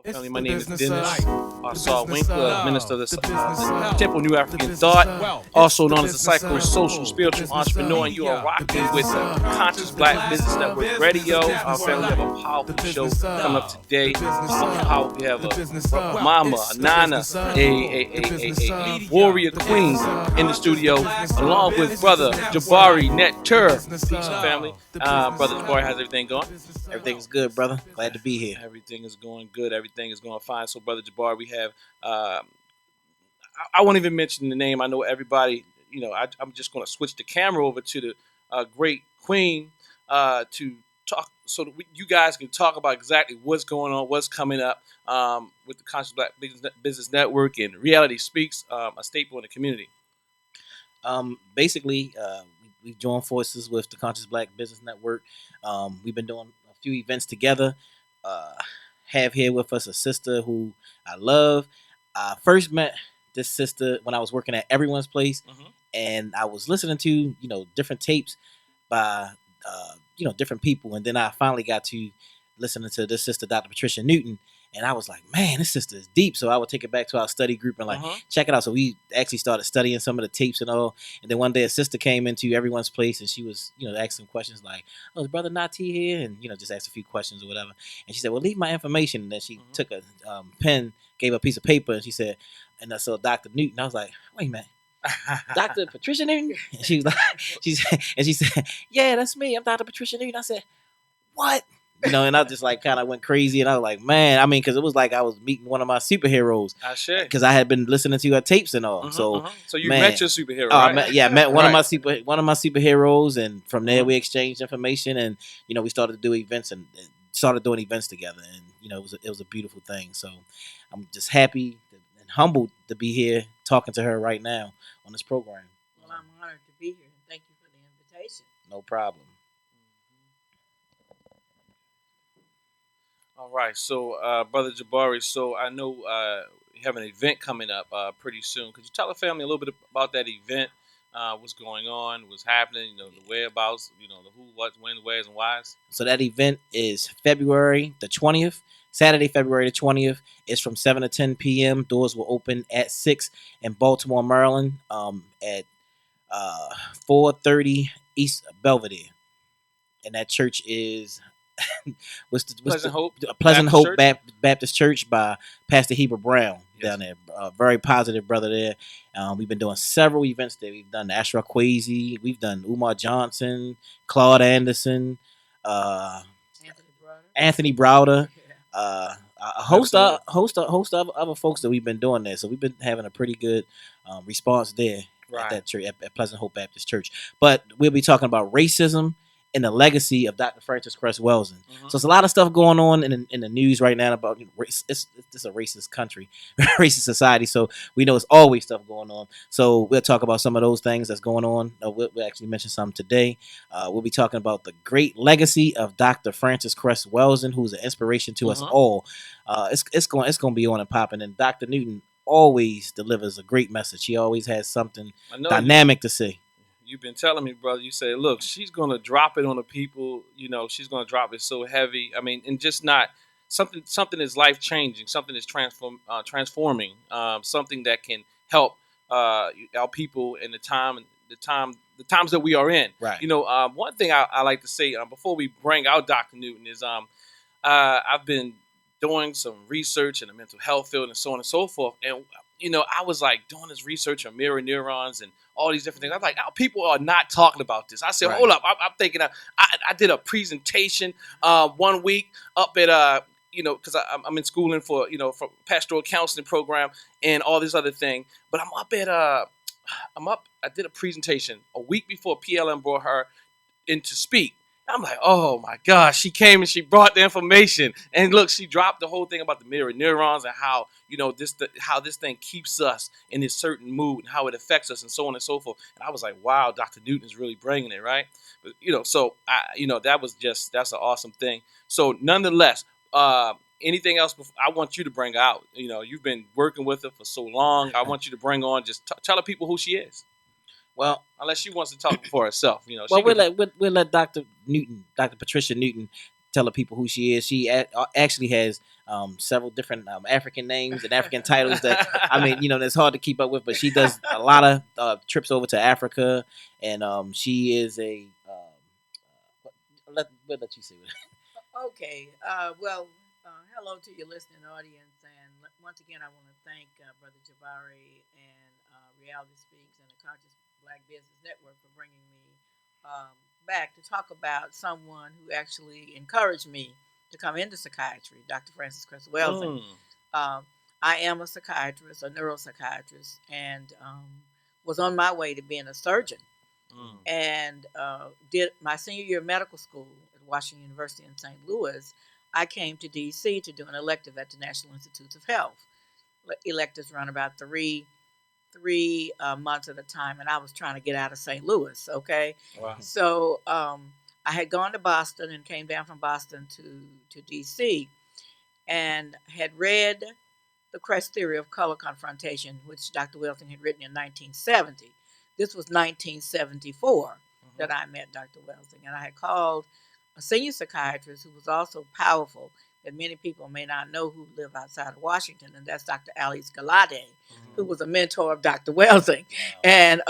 Family, my name is Dennis Ausar Winkler, minister of the Temple New African Thought, also known as a psychosocial spiritual entrepreneur, and you are rocking with the Conscious Black Business Network Radio. Our family have a powerful show coming up today. We have a mama, a nana, a warrior queen in the studio, along with brother Jabari Netter. Peace and family. Brother Jabari, how's everything going? Everything's good, brother. Glad to be here. Everything is going good. Everything is going fine. So, Brother Jabari, we have, I won't even mention the name. I know everybody, I'm just going to switch the camera over to the great queen to talk so that you guys can talk about exactly what's going on, what's coming up with the Conscious Black Business Network and Reality Speaks, a staple in the community. Basically, we've joined forces with the Conscious Black Business Network. We've been doing a few events together. Have here with us a sister who I love. I first met this sister when I was working at Everyone's Place, and I was listening to different tapes by different people, and then I finally got to listening to this sister, Dr. Patricia Newton, and I was like, man, this sister is deep. So I would take it back to our study group and check it out. So we actually started studying some of the tapes and all. And then one day a sister came into Everyone's Place and she was, asking questions like, oh, is Brother Nati here? And, just asked a few questions or whatever. And she said, well, leave my information. And then she took a pen, gave a piece of paper, and she said, and I saw Dr. Newton. I was like, wait a minute. Dr. Patricia Newton? And she was like, she said, yeah, that's me. I'm Dr. Patricia Newton. I said, what? And I just kind of went crazy, and I was like, man, because it was like I was meeting one of my superheroes. Because I had been listening to her tapes and all. So you met your superhero, right? I met one of my superheroes, and from there we exchanged information, and we started to do events and started doing events together, and it was a beautiful thing. So I'm just happy and humbled to be here talking to her right now on this program. Well, I'm honored to be here, and thank you for the invitation. No problem. All right, so Brother Jabari, so I know you have an event coming up pretty soon. Could you tell the family a little bit about that event? What's going on? What's happening? The whereabouts? The who, what, when, where's, and why's. So that event is February the 20th. Saturday, February the 20th. It's from 7 to 10 p.m. Doors will open at 6 in Baltimore, Maryland, at 430 East Belvedere, and that church is. Pleasant Hope Baptist Church by Pastor Heber Brown down there. Very positive brother there. We've been doing several events there. We've done Ashra Kwesi, we've done Umar Johnson, Claude Anderson, Anthony Browder, a host of other folks that we've been doing there. So we've been having a pretty good response there at that church, at Pleasant Hope Baptist Church. But we'll be talking about racism and the legacy of Dr. Cress Welsing. So there's a lot of stuff going on in the news right now about race. It's a racist country, racist society. So we know it's always stuff going on. So we'll talk about some of those things that's going on. We'll actually mention some today. We'll be talking about the great legacy of Dr. Cress Welsing, who's an inspiration to us all. It's going to be on and popping. And Dr. Newton always delivers a great message. He always has something dynamic to say. You've been telling me, brother, you say, look, she's going to drop it on the people. She's going to drop it so heavy. And just not something is life changing. Something is transforming. Something that can help our people in the times that we are in. Right. One thing I like to say before we bring out Dr. Newton is I've been doing some research in the mental health field and so on and so forth. And I was like doing this research on mirror neurons and all these different things. I'm like, people are not talking about this. I said, hold up. I'm thinking, I did a presentation 1 week up at, because I'm in schooling for pastoral counseling program and all this other thing. But I did a presentation a week before PLM brought her in to speak. I'm like, oh my gosh, she came and she brought the information. And look, she dropped the whole thing about the mirror neurons and how, how this thing keeps us in this certain mood and how it affects us and so on and so forth. And I was like, wow, Dr. Newton's really bringing it, right? But, that's an awesome thing. So nonetheless, anything else I want you to bring out? You've been working with her for so long. I want you to bring on, just tell the people who she is. Well, unless she wants to talk for herself, We'll let Dr. Patricia Newton tell the people who she is. She actually has several different African names and African titles that I mean, that's hard to keep up with. But she does a lot of trips over to Africa, and she is a. We'll let you see it. Okay. Hello to your listening audience. And once again, I want to thank Brother Jabari and Reality Speaks and the Conscious Black Business Network for bringing me back to talk about someone who actually encouraged me to come into psychiatry, Dr. Cress Welsing. I am a psychiatrist, a neuropsychiatrist, and was on my way to being a surgeon. And did my senior year of medical school at Washington University in St. Louis. I came to D.C. to do an elective at the National Institutes of Health. Electives run about three months at a time, and I was trying to get out of St. Louis. Okay, wow. So I had gone to Boston and came down from Boston to D.C. and had read the Cress theory of color confrontation, which Dr. Welsing had written in 1970. This was 1974 that I met Dr. Welsing, and I had called a senior psychiatrist who was also powerful that many people may not know who live outside of Washington, and that's Dr. Alice Galade, who was a mentor of Dr. Welsing, and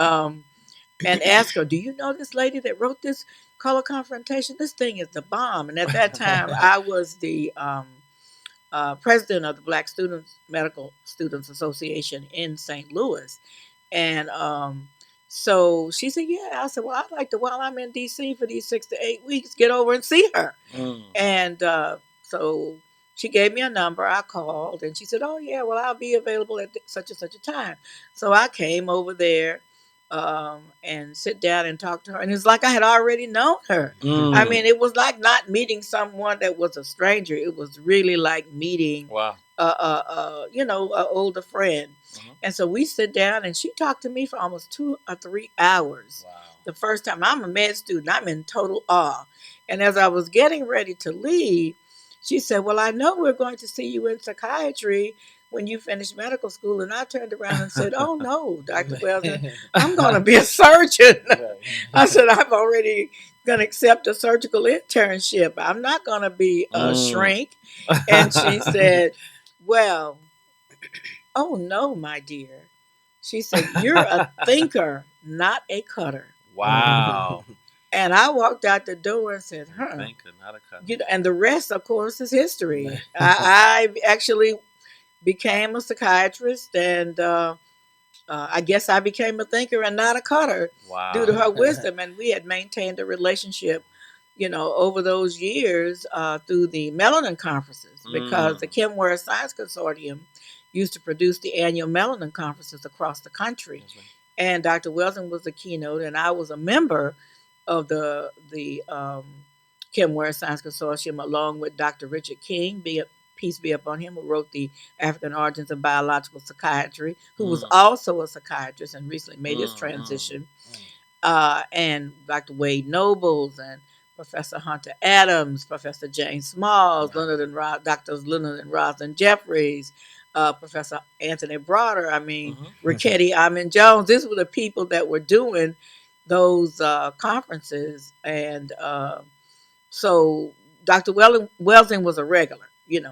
asked her, "Do you know this lady that wrote this color confrontation? This thing is the bomb." And at that time, I was the president of the Black Medical Students Association in St. Louis, and so she said, "Yeah." I said, "Well, I'd like to, while I'm in D.C. for these 6 to 8 weeks, get over and see her." And so she gave me a number. I called, and she said, "Oh, yeah, well, I'll be available at such and such a time." So I came over there and sit down and talk to her. And it's like I had already known her. I mean, it was like not meeting someone that was a stranger. It was really like meeting, an older friend. And so we sit down, and she talked to me for almost 2 or 3 hours. Wow. The first time. I'm a med student. I'm in total awe. And as I was getting ready to leave, she said, "Well, I know we're going to see you in psychiatry when you finish medical school." And I turned around and said, "Oh, no, Dr. Welsing, I'm going to be a surgeon." I said, "I'm already going to accept a surgical internship. I'm not going to be a shrink." And she said, "Well, oh, no, my dear." She said, "You're a thinker, not a cutter." Wow. And I walked out the door and said, Thinker, not a cutter. And the rest, of course, is history. I actually became a psychiatrist, and I guess I became a thinker and not a cutter due to her wisdom. And we had maintained a relationship, over those years through the Melanin conferences, because the Kimware Science Consortium used to produce the annual Melanin conferences across the country. And Dr. Welsing was the keynote, and I was a member of the Kimware Science Consortium, along with Dr. Richard King, peace be upon him, who wrote the African Origins of Biological Psychiatry, who was also a psychiatrist and recently made his transition, and Dr. Wade Nobles and Professor Hunter Adams, Professor James Smalls, Drs. Leonard and Rosalind Jeffries, Professor Anthony Broder, Riquetti Amin Jones. These were the people that were doing those conferences. And so Dr. Welsing was a regular,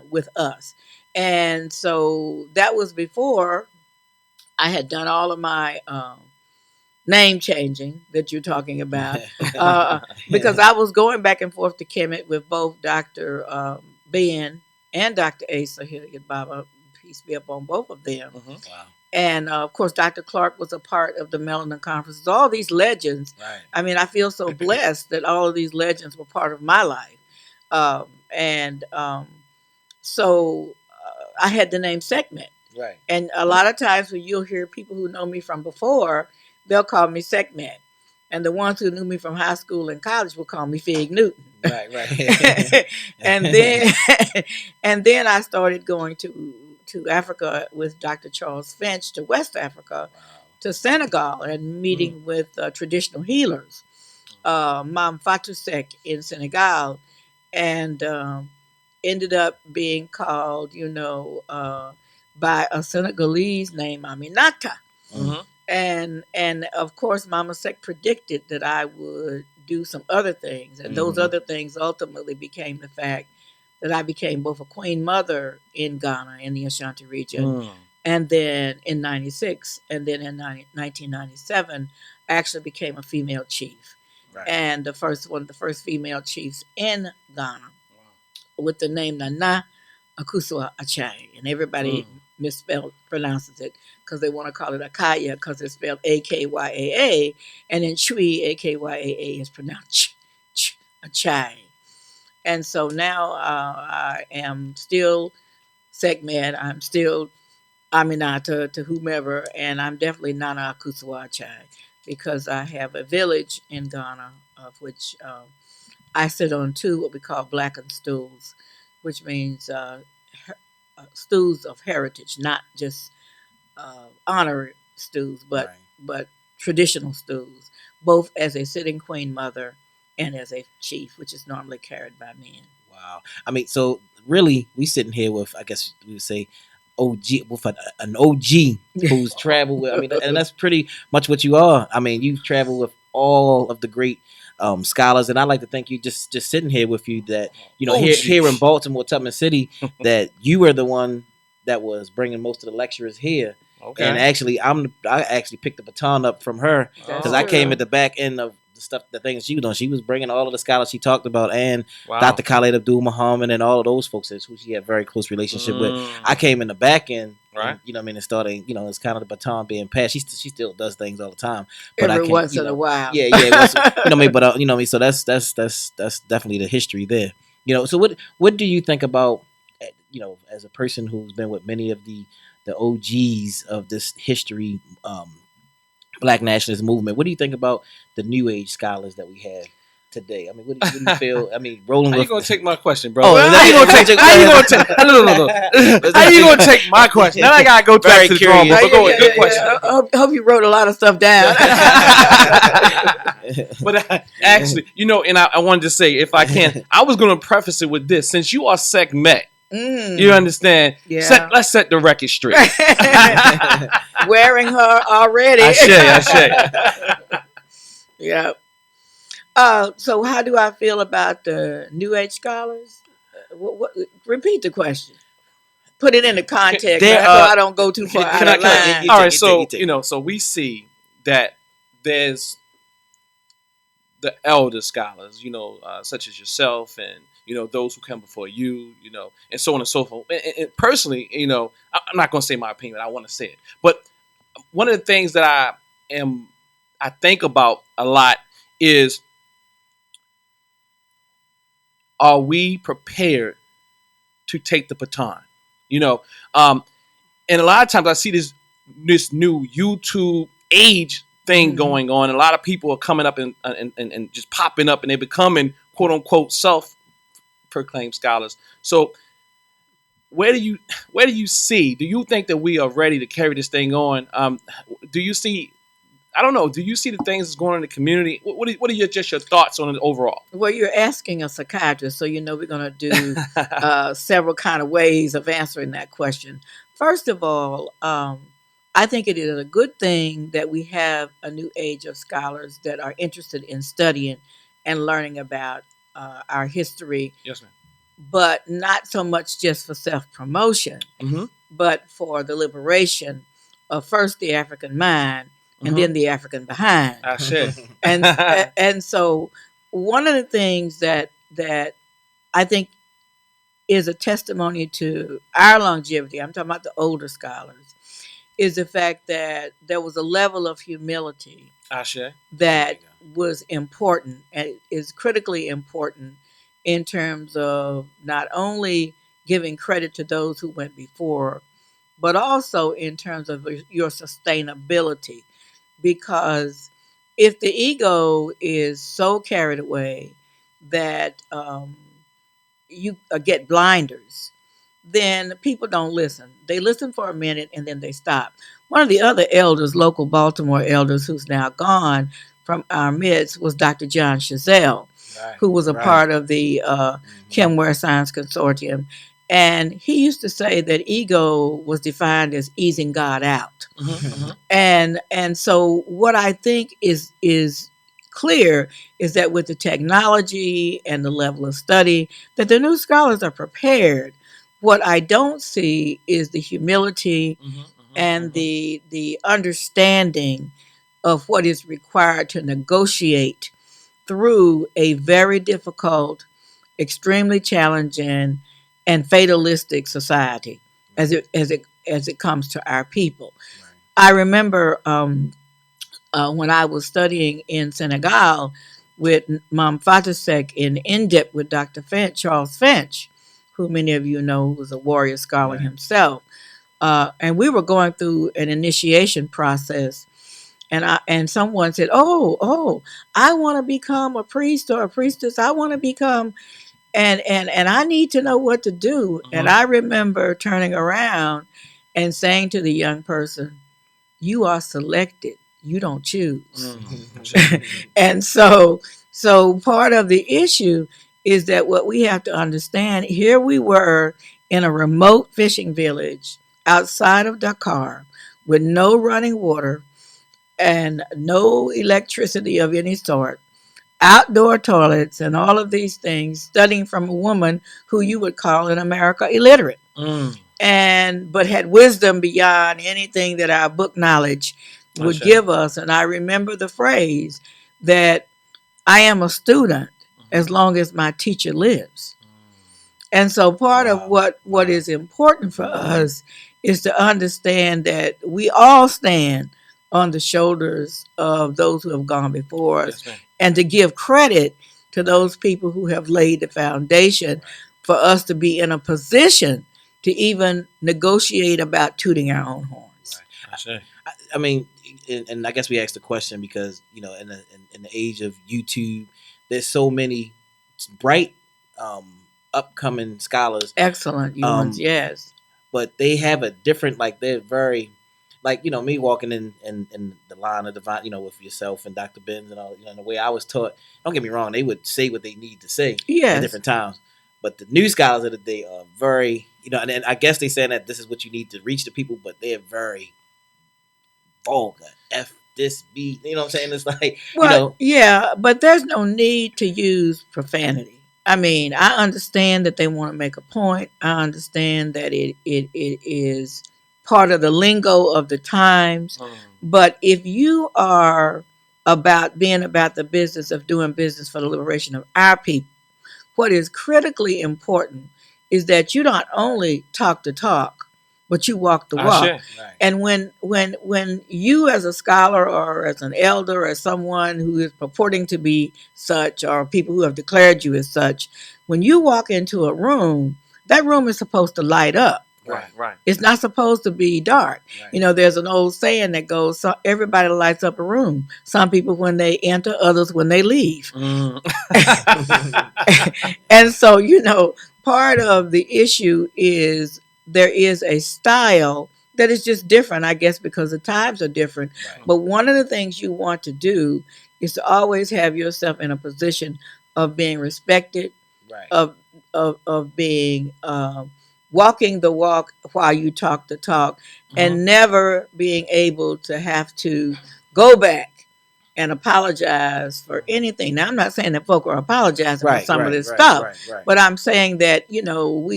with us. And so that was before I had done all of my name changing that you're talking about, because I was going back and forth to Kemet with both Dr. Ben and Dr. Asa Hilliard Baba, peace be upon both of them. Wow. And of course, Dr. Clark was a part of the Melanin conferences. All these legends. Right. I feel so blessed that all of these legends were part of my life. So I had the name Sekhmet. Right. And a lot of times when you'll hear people who know me from before, they'll call me Sekhmet. And the ones who knew me from high school and college will call me Fig Newton. Right. and then I started going to Africa with Dr. Charles Finch, to West Africa, to Senegal, and meeting with traditional healers, Mam Fatou Seck in Senegal, and ended up being called, by a Senegalese named Aminata. And of course, Mama Seck predicted that I would do some other things. And those other things ultimately became the fact that I became both a queen mother in Ghana, in the Ashanti region, and then in 96, and then in 1997, I actually became a female chief. Right. And one of the first female chiefs in Ghana, with the name Nana Akosua Achai. And everybody pronounces it because they want to call it Akaya because it's spelled Akyaa. And in Chui, Akyaa is pronounced Achai. And so now I am still Sekhmet. I'm still Aminata to whomever. And I'm definitely Nana Akosua Achai because I have a village in Ghana of which I sit on two what we call blackened stools, which means stools of heritage, not just honor stools, but traditional stools, both as a sitting queen mother and as a chief, which is normally carried by men. Wow. I mean, so really, we sitting here with, I guess we would say, OG, with an OG who's traveled with, I mean, and that's pretty much what you are. I mean, you've traveled with all of the great scholars, and I like to think you just sitting here with you that, you know, here in Baltimore, Tubman City, that you were the one that was bringing most of the lecturers here. Okay. And actually, I actually picked the baton up from her because I came at the back end of the things she was doing. She was bringing all of the scholars she talked about, and Dr. Khaled Abdul Muhammad and all of those folks who she had a very close relationship with. I came in the back end, and, you know what I mean, and starting, you know, it's kind of the baton being passed. She still does things all the time, but every once in a while. Yeah, you know what I mean. But you know what I mean. So that's definitely the history there. You know, so what do you think about, you know, as a person who's been with many of the OGs of this history, Black nationalist movement? What do you think about the New Age scholars that we have today? I mean, what do you feel? I mean, rolling. How with... you gonna take my question, bro? Oh, how you gonna take? How you gonna take? No. How you gonna take my question? Now I gotta go back to the drawing board. But go ahead. Good question. I hope you wrote a lot of stuff down. But actually, you know, and I wanted to say, if I can, I was gonna preface it with this: since you are Sekhmet. You understand? Yeah. Let's set the record straight. Wearing her already. I say. Yeah. So how do I feel about the New Age scholars? Repeat the question. Put it into context so I don't go too far out of line. All right, so you know, so we see that there's the elder scholars, you know, such as yourself and, you know, those who come before you, you know, and so on and so forth. And personally, you know, I'm not going to say my opinion, I want to say it. But one of the things that I think about a lot is, are we prepared to take the baton? You know, and a lot of times I see this new YouTube age thing going on. And a lot of people are coming up and just popping up, and they're becoming quote unquote self-proclaimed scholars. So where do you see? Do you think that we are ready to carry this thing on? Do you see? I don't know. Do you see the things that's going on in the community? What are your thoughts on it overall? Well, you're asking a psychiatrist, so you know we're going to do several kind of ways of answering that question. First of all, I think it is a good thing that we have a new age of scholars that are interested in studying and learning about our history. Yes, ma'am. But not so much just for self-promotion, but for the liberation of first the African mind and then the African behind. And so one of the things that I think is a testimony to our longevity, I'm talking about the older scholars, is the fact that there was a level of humility that was important and is critically important in terms of not only giving credit to those who went before, but also in terms of your sustainability. Because if the ego is so carried away that you get blinders, then people don't listen. They listen for a minute and then they stop. One of the other elders, local Baltimore elders, who's now gone from our midst, was Dr. John Chazelle, who was a part of the Kim Ware Science Consortium. And he used to say that ego was defined as easing God out. And so what I think is clear is that with the technology and the level of study, that the new scholars are prepared. What I don't see is the humility and the understanding of what is required to negotiate through a very difficult, extremely challenging, and fatalistic society as it comes to our people. I remember when I was studying in Senegal with Mam Fatasek in depth with Dr. Finch, Charles Finch, who many of you know was a warrior scholar himself. And we were going through an initiation process. And someone said, "Oh, I want to become a priest or a priestess. I want to become, and I need to know what to do." And I remember turning around and saying to the young person, "You are selected. You don't choose." And so part of the issue is that what we have to understand, here we were in a remote fishing village outside of Dakar with no running water and no electricity of any sort, outdoor toilets and all of these things, studying from a woman who you would call in America illiterate. But had wisdom beyond anything that our book knowledge would give us. And I remember the phrase that I am a student as long as my teacher lives. And so part of what is important for us is to understand that we all stand on the shoulders of those who have gone before us, and to give credit to those people who have laid the foundation for us to be in a position to even negotiate about tooting our own horns. I mean, and I guess we asked the question because, you know, in the age of YouTube, there's so many bright upcoming scholars. Excellent ones, yes. But they have a different, like, they're very, like, you know, me walking in the line of divine, you know, with yourself and Dr. Benz and all, you know, the way I was taught, don't get me wrong, they would say what they need to say at different times. But the new scholars of the day are very, you know, and I guess they saying that this is what you need to reach the people, but they're very vulgar. F this, B, you know what I'm saying? It's like, well, you know. Yeah, but there's no need to use profanity. I mean, I understand that they want to make a point. I understand that it is part of the lingo of the times. But if you are being about the business of doing business for the liberation of our people, what is critically important is that you not only talk the talk, but you walk the walk. Right. And when you as a scholar or as an elder or as someone who is purporting to be such, or people who have declared you as such, when you walk into a room, that room is supposed to light up. Right. It's not supposed to be dark. You know, there's an old saying that goes, so everybody lights up a room. Some people when they enter, others when they leave. And so, you know, part of the issue is there is a style that is just different, I guess, because the times are different. But one of the things you want to do is to always have yourself in a position of being respected, of being walking the walk while you talk the talk, and never being able to have to go back and apologize for anything. Now, I'm not saying that folk are apologizing for some of this stuff, but I'm saying that, you know,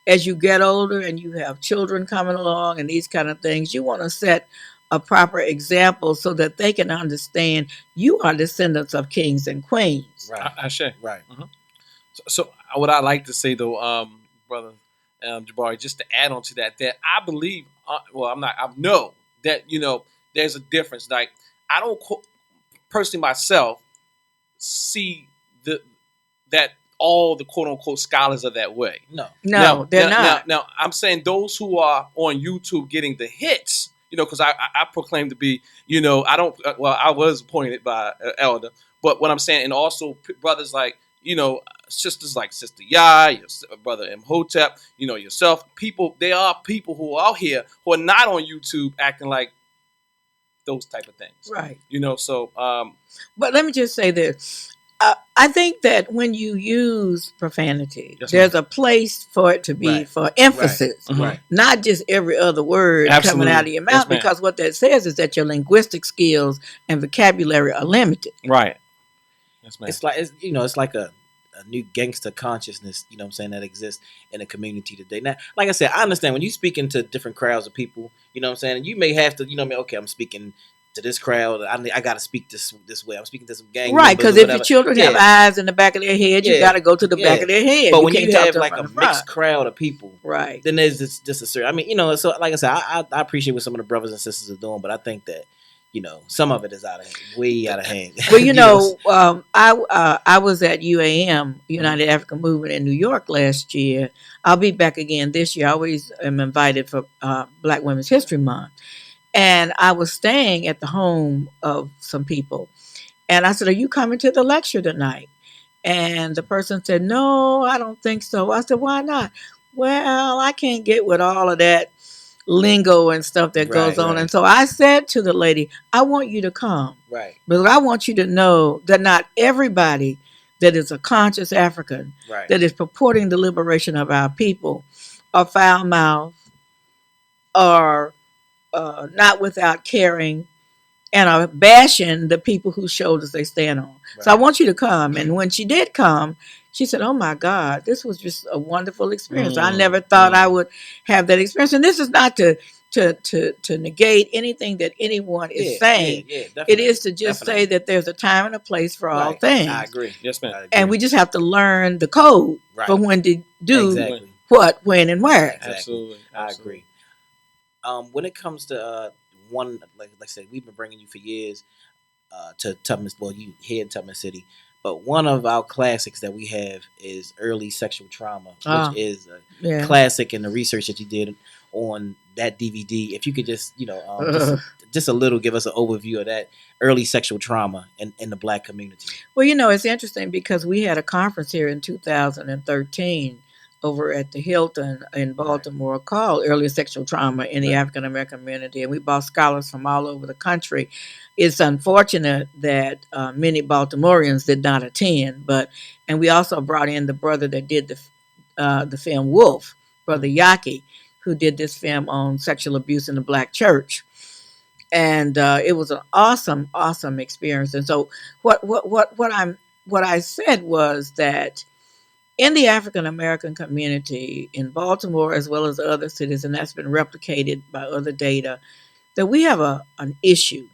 as you get older and you have children coming along and these kind of things, you want to set a proper example so that they can understand you are descendants of kings and queens. So what I like to say though, brother Jabari, just to add on to that I believe, I know that, you know, there's a difference. Like, I don't personally myself see that all the quote unquote scholars are that way. No, they're not. Now, I'm saying those who are on YouTube getting the hits, you know, because I proclaim to be, you know, I was appointed by an elder, but what I'm saying, and also brothers like, you know, sisters like Sister Yah, your brother Imhotep, you know, yourself, there are people who are out here who are not on YouTube acting like those type of things. Right. You know, so. But let me just say this. I think that when you use profanity, there's a place for it to be for emphasis, not just every other word coming out of your mouth, because what that says is that your linguistic skills and vocabulary are limited. Right. Yes, ma'am. It's like a new gangster consciousness, you know what I'm saying, that exists in the community today. Now, like I said, I understand when you speak into different crowds of people, you know what I'm saying, and you may have to, okay, I'm speaking to this crowd. I got to speak this way. I'm speaking to some gang Right, members because or if whatever. the children have eyes in the back of their head, you got to go to the back of their head. But you when can't you talk have to them like from a the front. mixed crowd of people, right, then there's just a certain. I mean, so like I said, I appreciate what some of the brothers and sisters are doing, but I think that some of it is way out of hand. Well, I was at UAM, United African Movement in New York last year. I'll be back again this year. I always am invited for Black Women's History Month. And I was staying at the home of some people. And I said, "Are you coming to the lecture tonight?" And the person said, "No, I don't think so." I said, "Why not?" "Well, I can't get with all of that lingo and stuff that goes on." And so I said to the lady, "I want you to come. Right. But I want you to know that not everybody that is a conscious African that is purporting the liberation of our people are foul mouthed or not without caring and are bashing the people whose shoulders they stand on. Right. So I want you to come." And when she did come, she said, "Oh my God, this was just a wonderful experience. I never thought I would have that experience." And this is not to negate anything that anyone is saying. It is to just say that there's a time and a place for all things. I agree. Yes, ma'am. And we just have to learn the code for when to do what, when, and where. Exactly. Absolutely. I agree. When it comes to one, like I said, we've been bringing you for years to Tubman. Well, you here in Tubman City, but one of our classics that we have is early sexual trauma, which is a classic in the research that you did on that DVD. If you could just, just a little, give us an overview of that early sexual trauma in the Black community. Well, it's interesting because we had a conference here in 2013 over at the Hilton in Baltimore called Early Sexual Trauma in the African American Community. And we brought scholars from all over the country. It's unfortunate that many Baltimoreans did not attend, and we also brought in the brother that did the film Wolf, Brother Yaki, who did this film on sexual abuse in the Black church. And it was an awesome, awesome experience. And so what I said was that in the African American community in Baltimore, as well as other cities, and that's been replicated by other data, that we have an issue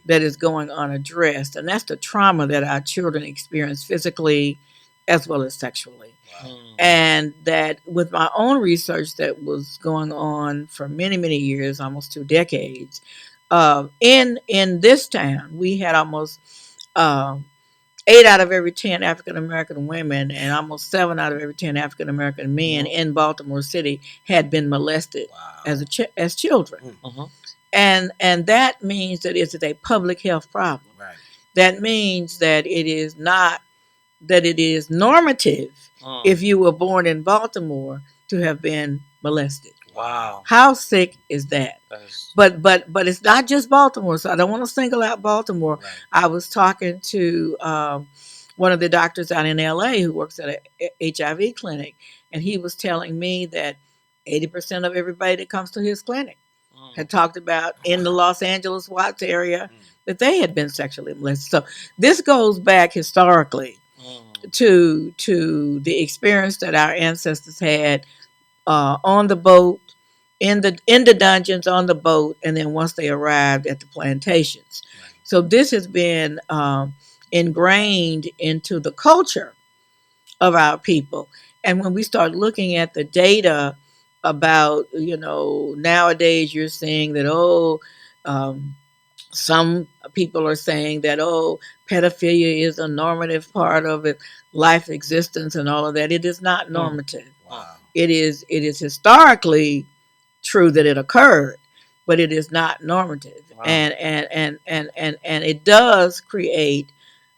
that is going unaddressed, and that's the trauma that our children experience physically as well as sexually. Wow. And that with my own research that was going on for many, many years, almost 2 decades, in this town, we had almost 8 out of every 10 African American women and almost 7 out of every 10 African American men in Baltimore City had been molested as children. And that means that it's a public health problem. Right. That means that it is normative if you were born in Baltimore to have been molested. Wow. How sick is that? But it's not just Baltimore, so I don't want to single out Baltimore. Right. I was talking to one of the doctors out in LA who works at a HIV clinic, and he was telling me that 80% of everybody that comes to his clinic had talked about in the Los Angeles Watts area that they had been sexually molested. So this goes back historically to the experience that our ancestors had on the boat, in the dungeons, on the boat, and then once they arrived at the plantations. Right. So this has been ingrained into the culture of our people. And when we start looking at the data about, nowadays you're seeing that, some people are saying that, pedophilia is a normative part of it, life existence and all of that. It is not normative. Wow. It is historically true that it occurred, but it is not normative. Wow. And it does create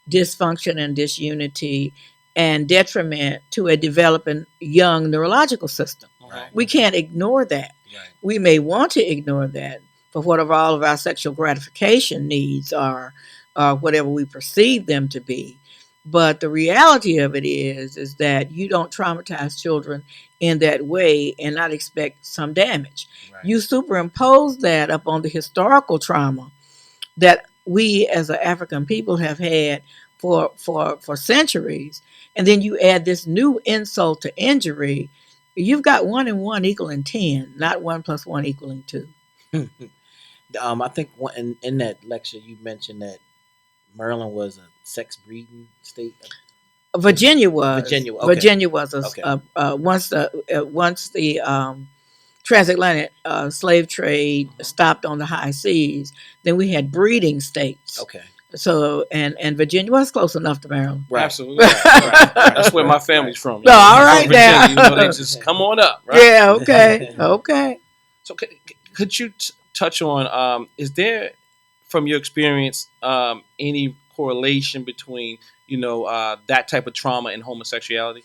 dysfunction and disunity and detriment to a developing young neurological system. Right. We can't ignore that. Right. We may want to ignore that for whatever all of our sexual gratification needs are, or whatever we perceive them to be. But the reality of it is that you don't traumatize children in that way and not expect some damage. Right. You superimpose that upon the historical trauma that we as an African people have had for centuries, and then you add this new insult to injury, you've got 1 and 1 equaling 10, not 1 plus 1 equaling 2. I think in that lecture you mentioned that Maryland was a sex breeding state. Virginia was. Virginia, okay. Virginia was Okay. Once the transatlantic slave trade stopped on the high seas, then we had breeding states. Okay. So and Virginia was close enough to Maryland. Right. Absolutely. Right. That's where my family's from. No, all right Virginia, now. they just come on up. Right? Yeah. Okay. Okay. So could you touch on, is there, from your experience, any correlation between, that type of trauma and homosexuality?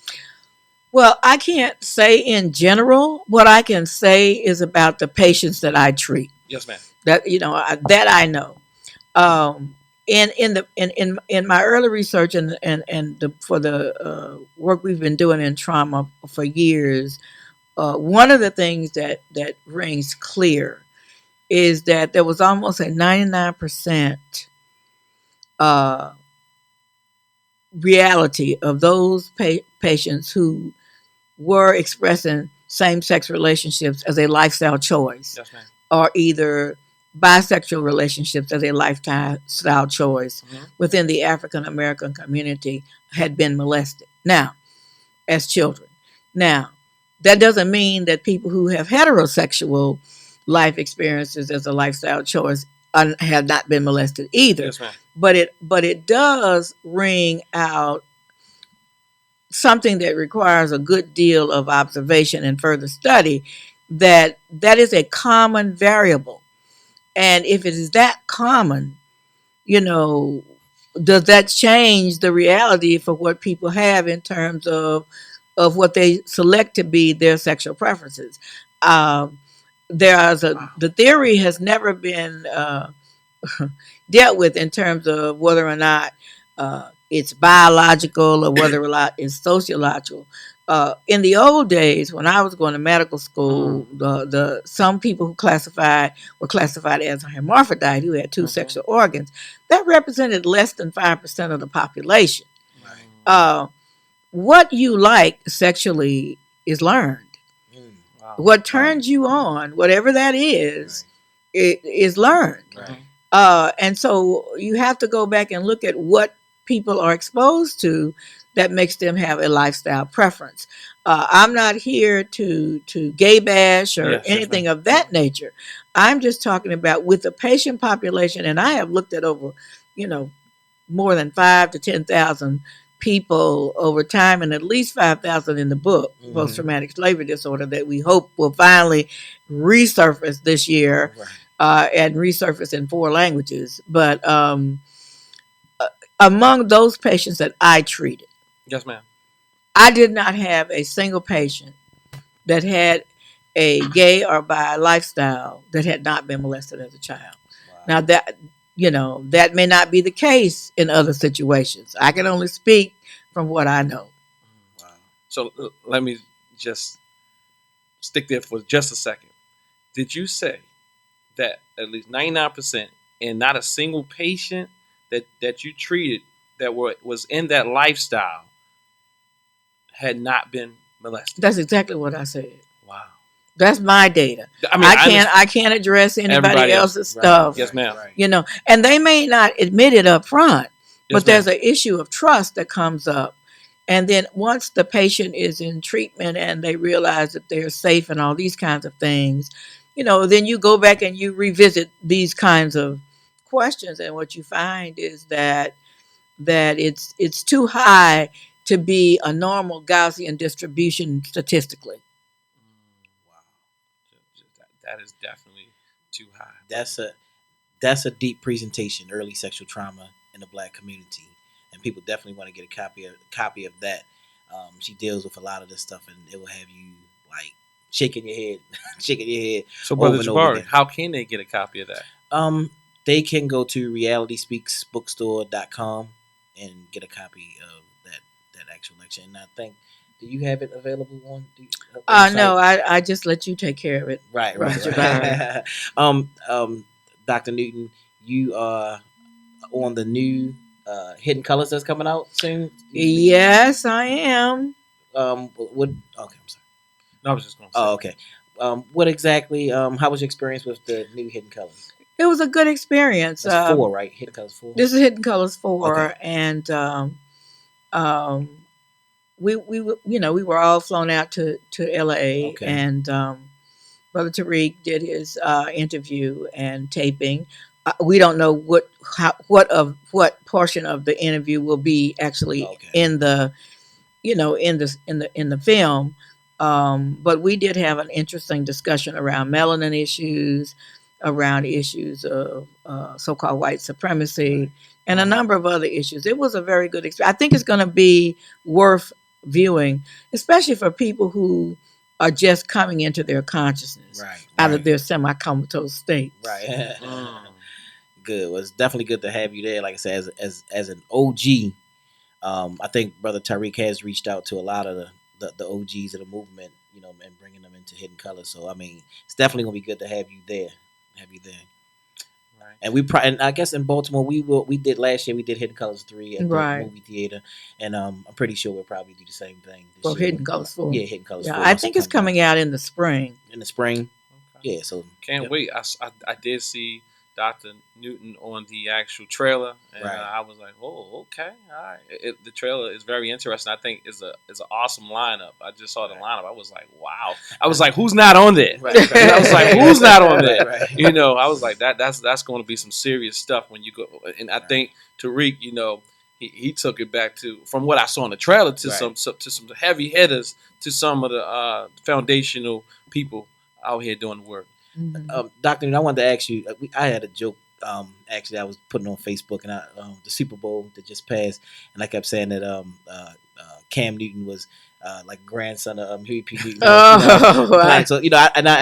Well, I can't say in general. What I can say is about the patients that I treat. Yes, ma'am. That that I know. In my early research for the work we've been doing in trauma for years, one of the things that rings clear is that there was almost a 99% reality of those patients who were expressing same-sex relationships as a lifestyle choice, yes, ma'am. Or either bisexual relationships as a lifestyle choice within the African American community had been molested now as children. Now, that doesn't mean that people who have heterosexual life experiences as a lifestyle choice have not been molested either. Yes, ma'am. But it does ring out something that requires a good deal of observation and further study, that is a common variable. And if it is that common, does that change the reality for what people have in terms of what they select to be their sexual preferences? The theory has never been dealt with in terms of whether or not it's biological or whether or not it's sociological. In the old days, when I was going to medical school, some people who were classified as a hermaphrodite, who had two sexual organs. That represented less than 5% of the population. Right. What you like sexually is learned. Wow. What turns you on, whatever that is, is learned. Right. And so you have to go back and look at what people are exposed to that makes them have a lifestyle preference. I'm not here to gay bash or anything of that nature. I'm just talking about with the patient population, and I have looked at over, more than 5,000 to 10,000 people over time, and at least 5,000 in the book, post-traumatic slavery disorder, that we hope will finally resurface this year. Right. And resurface in 4 languages. But among those patients that I treated, yes, ma'am, I did not have a single patient that had a gay or bi lifestyle that had not been molested as a child. Wow. Now that may not be the case in other situations. I can only speak from what I know. Wow. So let me just stick there for just a second. Did you say that at least 99% and not a single patient that you treated that was in that lifestyle had not been molested? That's exactly what I said. Wow. That's my data. I mean, I can't address anybody else's stuff. Yes, ma'am. And they may not admit it up front, but ma'am. There's an issue of trust that comes up. And then once the patient is in treatment and they realize that they're safe and all these kinds of things, then you go back and you revisit these kinds of questions. And what you find is that it's too high to be a normal Gaussian distribution statistically. Wow. That is definitely too high. That's a deep presentation, early sexual trauma in the Black community. And people definitely want to get a copy of that. She deals with a lot of this stuff, and it will have you like shaking your head. So, Brother Jabari, how can they get a copy of that? They can go to realityspeaksbookstore.com and get a copy of that actual lecture. And I think, do you have it available on? No, I just let you take care of it. Right. Dr. Newton, you are on the new Hidden Colors that's coming out soon. Yes, I am. What? Okay, I'm sorry. No, I was just going to say. Oh, okay. What exactly? How was your experience with the new Hidden Colors? It was a good experience. That's 4, right? Hidden Colors 4. This is Hidden Colors 4, Okay. and we we were all flown out to LA, Okay. and Brother Tariq did his interview and taping. We don't know what portion of the interview will be actually in the in the film. But we did have an interesting discussion around melanin issues, around issues of so-called white supremacy, and a number of other issues. It was a very good experience. I think it's going to be worth viewing, especially for people who are just coming into their consciousness out of their semi-comatose state. Right. Good. Well, it's definitely good to have you there. Like I said, as an OG. I think Brother Tariq has reached out to a lot of the OGs of the movement, and bringing them into Hidden Colors. So I mean, it's definitely gonna be good to have you there. Right. And and I guess in Baltimore we did last year. We did Hidden Colors 3 at the movie theater, and I'm pretty sure we'll probably do the same thing this year. Hidden Colors 4. Yeah, Hidden Colors 4. I think it's coming out in the spring. In the spring. Okay. Yeah. So can't wait. I did see Dr. Newton on the actual trailer, and I was like, "Oh, okay, all right." The trailer is very interesting. I think is an awesome lineup. I just saw the lineup. I was like, "Wow!" I was like, "Who's not on there?" I was like, "Who's not on there?" I was like, "That's going to be some serious stuff when you go." And I think Tariq, he took it back to, from what I saw in the trailer, to some heavy hitters, to some of the foundational people out here doing the work. Mm-hmm. Dr. I wanted to ask you. I had a joke. Actually, I was putting on Facebook, and the Super Bowl that just passed, and I kept saying that Cam Newton was like grandson of Huey P. Newton. So I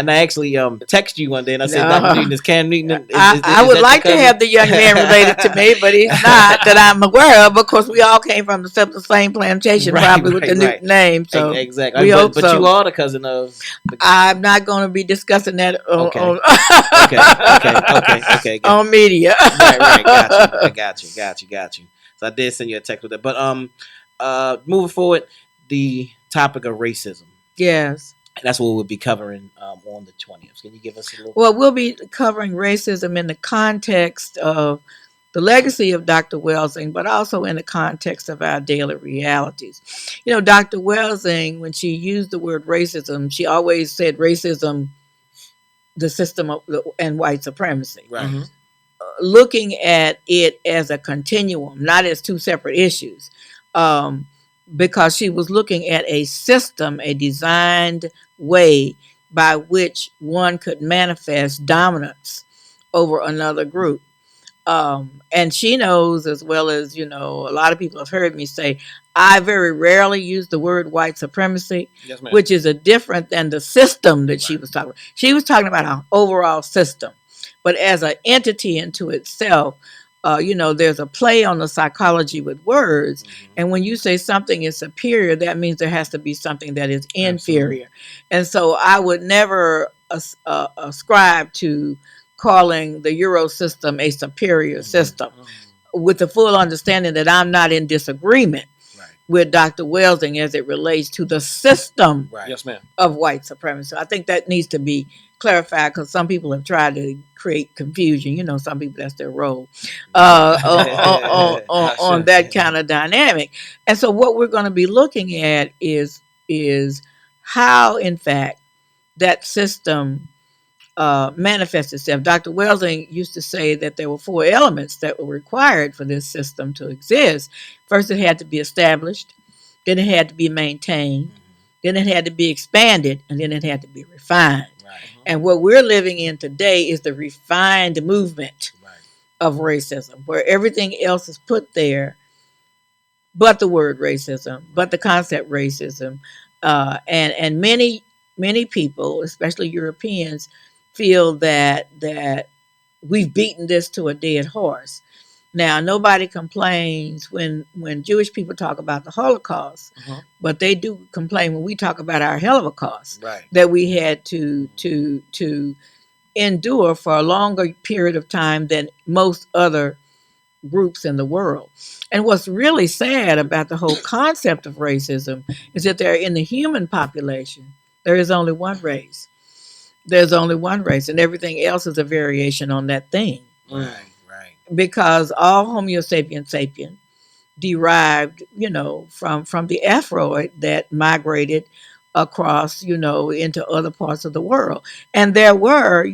actually text you one day, and I said, Dr. Newton is Cam Newton. I would like to have the young man related to me, but he's not that I'm aware of. Of course, we all came from the same plantation, probably with the Newton name. So exactly. We hope so. You are the cousin of. I'm not going to be discussing that on okay. on media. right. Got you. So I did send you a text with that, but moving forward, the topic of racism. Yes. That's what we'll be covering on the 20th. Can you give us a little? Well, we'll be covering racism in the context of the legacy of Dr. Welsing, but also in the context of our daily realities. Dr. Welsing, when she used the word racism, she always said racism, the system and white supremacy. Right. Mm-hmm. Looking at it as a continuum, not as two separate issues. Because she was looking at a system, a designed way by which one could manifest dominance over another group. And she knows, as well as, a lot of people have heard me say, I very rarely use the word white supremacy, which is different than the system that she was talking about. She was talking about our overall system. But as an entity into itself, there's a play on the psychology with words. Mm-hmm. And when you say something is superior, that means there has to be something that is inferior. Absolutely. And so I would never ascribe to calling the Euro system a superior system, with the full understanding that I'm not in disagreement with Dr. Welsing as it relates to the system of white supremacy. I think that needs to be clarified, because some people have tried to create confusion. Some people, that's their role on that kind of dynamic. And so what we're going to be looking at is how, in fact, that system manifests itself. Dr. Welsing used to say that there were 4 elements that were required for this system to exist. First, it had to be established. Then it had to be maintained. Then it had to be expanded. And then it had to be refined. And what we're living in today is the refined movement of racism, where everything else is put there but the word racism, but the concept racism. And many people, especially Europeans, feel that we've beaten this to a dead horse. Now, nobody complains when Jewish people talk about the Holocaust, but they do complain when we talk about our hell of a cost that we had to endure for a longer period of time than most other groups in the world. And what's really sad about the whole concept of racism is that there in the human population, there is only one race. There's only one race, and everything else is a variation on that thing. Right, right. Because all Homo sapien sapien derived, from the Afroid that migrated across, into other parts of the world. And there were,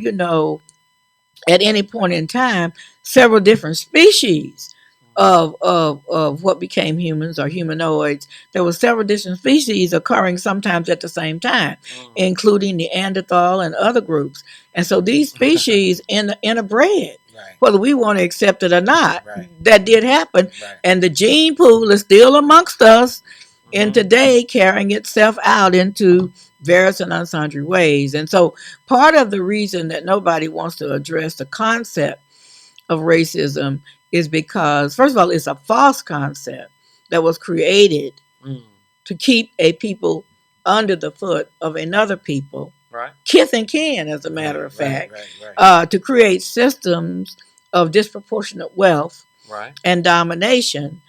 at any point in time, several different species of what became humans or humanoids. There were several different species occurring sometimes at the same time, including Neanderthal and other groups. And so these species interbred, whether we want to accept it or not. That did happen. And the gene pool is still amongst us in today, carrying itself out into various and unsundry ways. And so part of the reason that nobody wants to address the concept of racism is because, first of all, it's a false concept that was created to keep a people under the foot of another people, kith and kin, as a matter of fact, to create systems of disproportionate wealth and domination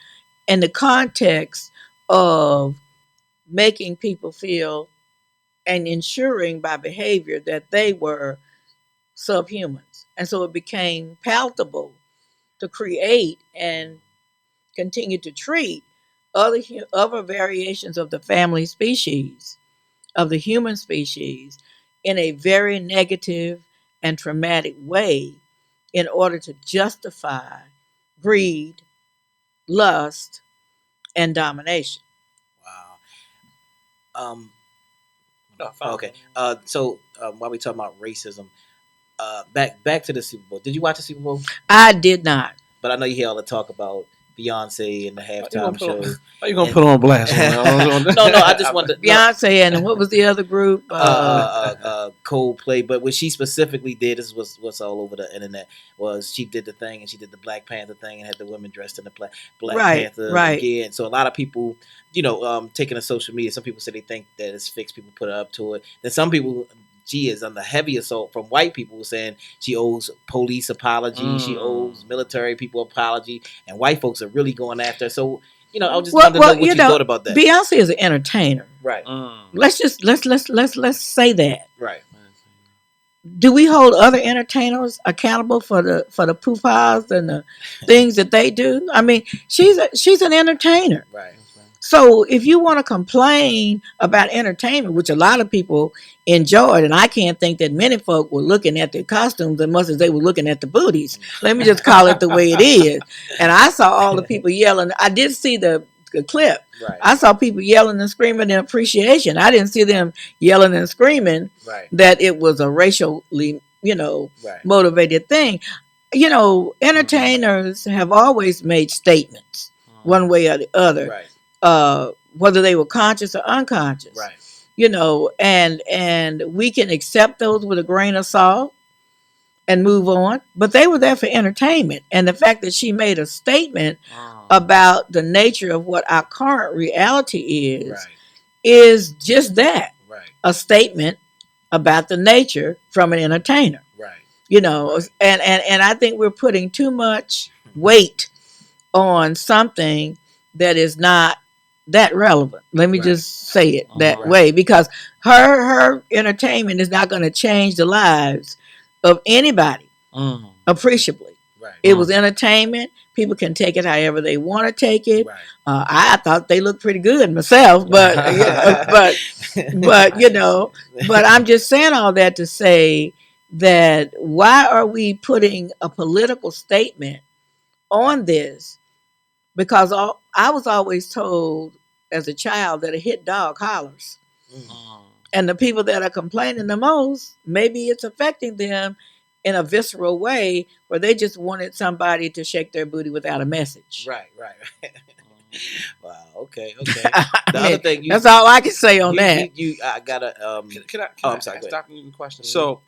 in the context of making people feel and ensuring by behavior that they were subhumans. And so it became palatable to create and continue to treat other variations of the family species, of the human species, in a very negative and traumatic way in order to justify greed, lust, and domination. Wow. Okay. So while we talking about racism, back to the Super Bowl. Did you watch the Super Bowl? I did not. But I know you hear all the talk about Beyonce and the halftime show. How you gonna put on blast? No, I just wanted to, Beyonce and what was the other group? Coldplay. But what she specifically did, this was what's all over the internet, was she did the thing and she did the Black Panther thing and had the women dressed in the Black Panther gear. And so a lot of people, taking to social media, some people say they think that it's fixed. People put it up to it. Then some people, she is under heavy assault from white people saying she owes police apology, she owes military people apology, and white folks are really going after her. So, I was just wanted to know what you thought about that. Beyonce is an entertainer, right? Let's say that, right? Do we hold other entertainers accountable for the poo-pas and the things that they do? I mean, she's an entertainer, right? So if you want to complain about entertainment, which a lot of people enjoyed, and I can't think that many folk were looking at their costumes as much as they were looking at the booties. Let me just call it the way it is. And I saw all the people yelling. I did see the clip. Right. I saw people yelling and screaming in appreciation. I didn't see them yelling and screaming that it was a racially, motivated thing. Entertainers have always made statements one way or the other. Right. Whether they were conscious or unconscious, right? And we can accept those with a grain of salt and move on. But they were there for entertainment, and the fact that she made a statement about the nature of what our current reality is just that, a statement about the nature from an entertainer, And I think we're putting too much weight on something that is not that relevant. Let me just say it that way, because her entertainment is not going to change the lives of anybody appreciably. Right. It was entertainment. People can take it however they want to take it. Right. I thought they looked pretty good myself, but but I'm just saying all that to say that why are we putting a political statement on this? Because I was always told as a child that a hit dog hollers. And the people that are complaining the most, maybe it's affecting them in a visceral way where they just wanted somebody to shake their booty without a message. Right. Wow. Okay. The other thing, that's all I can say on that. I gotta. Can I I'm sorry. ask Dr. Newton a question? So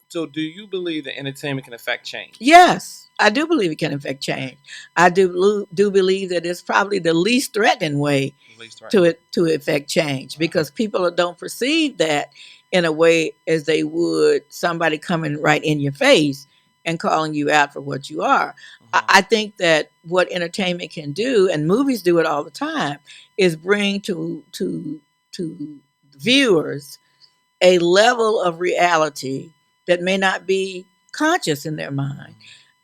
do you believe that entertainment can affect change? Yes, I do believe it can affect change. I do believe that it's probably the least threatening way to affect change, because people don't perceive that in a way as they would somebody coming right in your face and calling you out for what you are. I think that what entertainment can do, and movies do it all the time, is bring to viewers a level of reality that may not be conscious in their mind.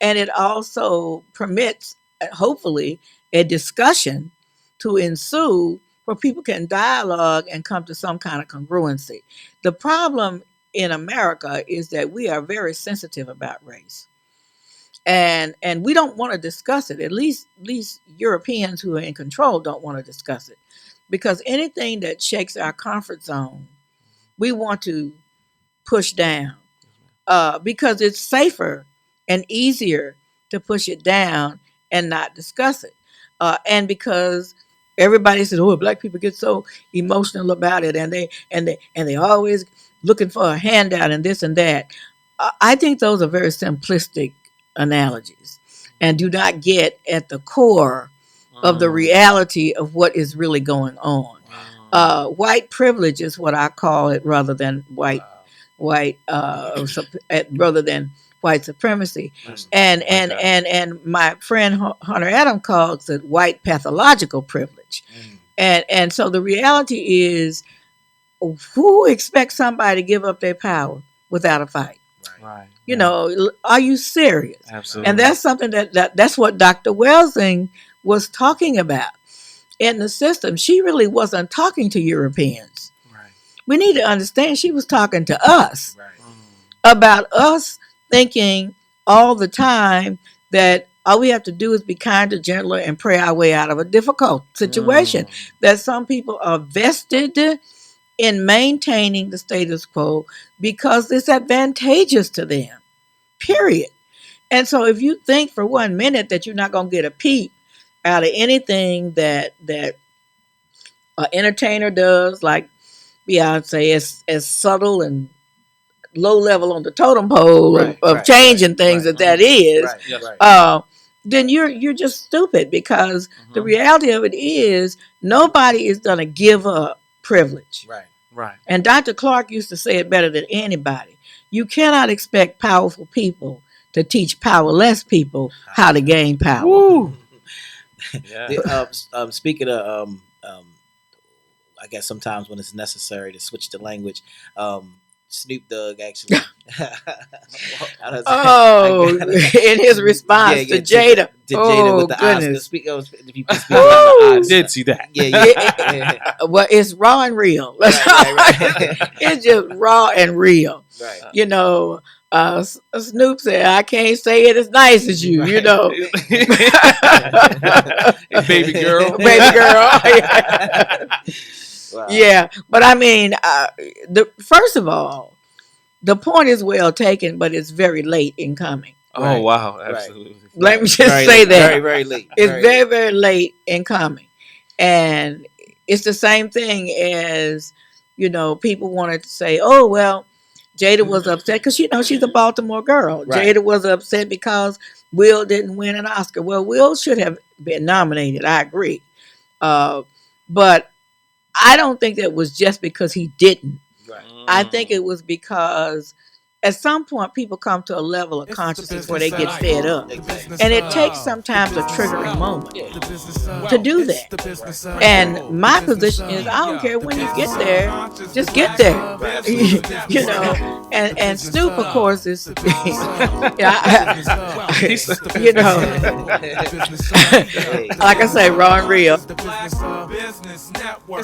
And it also permits, hopefully, a discussion to ensue where people can dialogue and come to some kind of congruency. The problem in America is that we are very sensitive about race. And we don't want to discuss it. At least Europeans who are in control don't want to discuss it. Because anything that shakes our comfort zone, we want to push down. Because it's safer and easier to push it down and not discuss it. And because everybody says, "Oh, black people get so emotional about it, and they always looking for a handout and this and that." I think those are very simplistic analogies and do not get at the core of the reality of what is really going on. White privilege is what I call it, rather than rather than white supremacy. And my friend Hunter Adam calls it white pathological privilege. And so the reality is, who expects somebody to give up their power without a fight? Right. You know, are you serious? Absolutely. And that's something that's what Dr. Welsing was talking about in the system. She really wasn't talking to Europeans. Right. We need to understand she was talking to us Right. about us thinking all the time that all we have to do is be kinder, gentler, and pray our way out of a difficult situation. That some people are vested in maintaining the status quo because it's advantageous to them, period. And so if you think for 1 minute that you're not going to get a peep out of anything that an entertainer does, like Beyonce, as subtle and low level on the totem pole of changing things that is, then you're just stupid, because the reality of it is nobody is going to give up privilege. Right. And Dr. Clark used to say it better than anybody. You cannot expect powerful people to teach powerless people how to gain power. Woo. Yeah. Speaking of, I guess sometimes when it's necessary to switch the language, Snoop Dogg actually. In his response to Jada. To Jada with the goodness. Oscar. If you can speak about the I Oscar. did see that. Yeah. Well, it's raw and real. Right. It's just raw and real. Right. You know, Snoop said, "I can't say it as nice as you." You know, Baby girl. Baby girl. Wow. Yeah, but I mean, first of all, the point is well taken, but it's very late in coming. Oh, wow. Absolutely. Let me just Very say late. that. Very, very late. It's very, very late in coming. And it's the same thing as, you know, people wanted to say, "Oh, well, Jada was upset," because, you know, she's a Baltimore girl. Right. Jada was upset because Will didn't win an Oscar. Well, Will should have been nominated. I agree. But I don't think that was just because he didn't. Right. I think it was because at some point people come to a level of consciousness where they get fed up. And it takes sometimes a triggering moment to do that. And my position is, I don't care when you get there, just get there. You know, and Snoop, of course, is, you know, like I say, raw and real. It's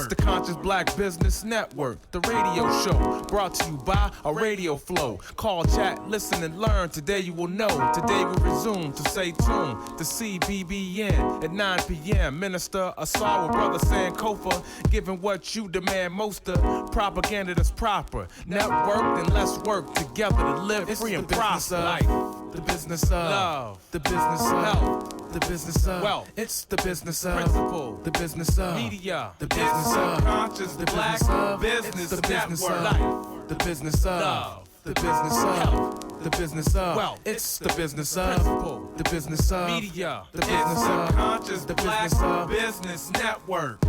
the Conscious Black Business Network, the radio show brought to you by a radio flow. Call, chat, listen, and learn. Today you will know. Today we resume to stay tuned to CBBN at 9 p.m. Minister Ausar with Brother Sankofa, giving what you demand most of. Propaganda that's proper. Network, then let's work together to live free and prosper. Life, the business of love, the business of health, the business of wealth. It's the business of principle, the business of media, the business of conscious black business, the business of life, the business of love, the business of health, the business of wealth. It's the business of principle, the business of media, the business of conscious black business network.